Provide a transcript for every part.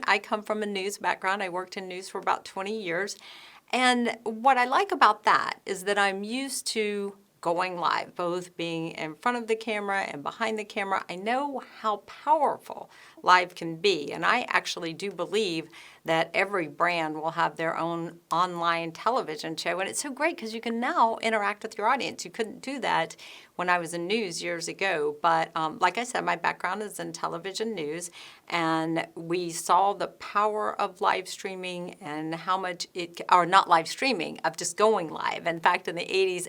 I come from a news background. I worked in news for about 20 years. And what I like about that is that I'm used to going live, both being in front of the camera and behind the camera. I know how powerful live can be, and I actually do believe that every brand will have their own online television show, and it's so great because you can now interact with your audience. You couldn't do that when I was in news years ago, but like I said, my background is in television news, and we saw the power of live streaming and how much or not live streaming, of just going live. In fact, in the 80s,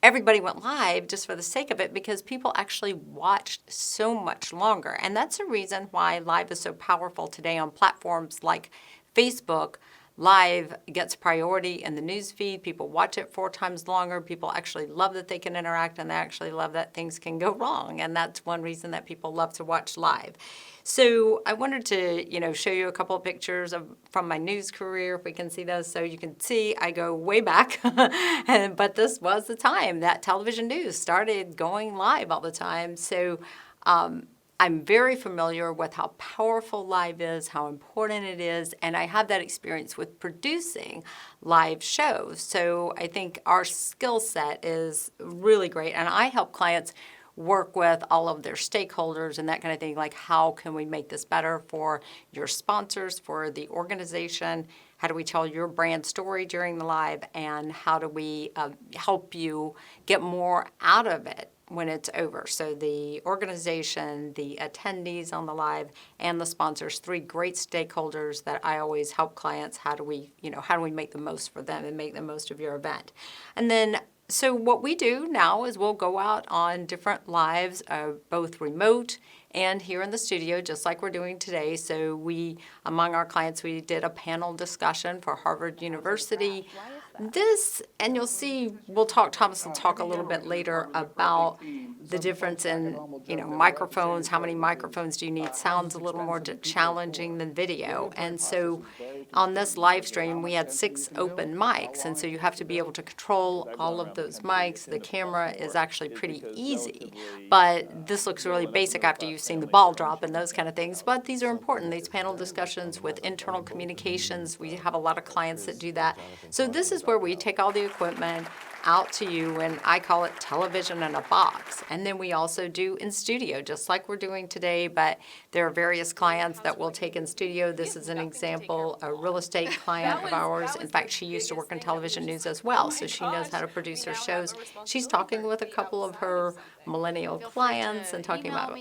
everybody went live just for the sake of it because people actually watched so much longer. And that's the reason why live is so powerful today on platforms like Facebook. Live gets priority in the news feed. People watch it 4 times longer. People actually love that they can interact, and they actually love that things can go wrong. And that's one reason that people love to watch live. So I wanted to, show you a couple of pictures from my news career, if we can see those. So you can see I go way back, but this was the time that television news started going live all the time. So I'm very familiar with how powerful live is, how important it is, and I have that experience with producing live shows. So I think our skill set is really great, and I help clients work with all of their stakeholders and that kind of thing, like how can we make this better for your sponsors, for the organization, how do we tell your brand story during the live, and how do we help you get more out of it when it's over. So the organization, the attendees on the live, and the sponsors, 3 great stakeholders that I always help clients. How do we make the most for them and make the most of your event? And then so what we do now is we'll go out on different lives, both remote and here in the studio, just like we're doing today. So among our clients, we did a panel discussion for Harvard University. And you'll see, Thomas will talk a little bit later about the difference in, microphones. How many microphones do you need? Sounds a little more challenging than video. And so on this live stream, we had 6 open mics. And so you have to be able to control all of those mics. The camera is actually pretty easy, but this looks really basic after you've seen the ball drop and those kind of things. But these are important, these panel discussions with internal communications. We have a lot of clients that do that. So this is where we take all the equipment out to you, and I call it television in a box. And then we also do in studio, just like we're doing today, but there are various clients that we'll take in studio. This is an example, a real estate client of ours. In fact, she used to work in television news as well, so she knows how to produce her shows. She's talking with a couple of her millennial clients and talking about,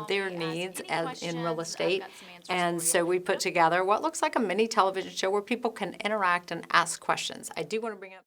their needs in real estate. And so we put together what looks like a mini television show where people can interact and ask questions. I do want to bring up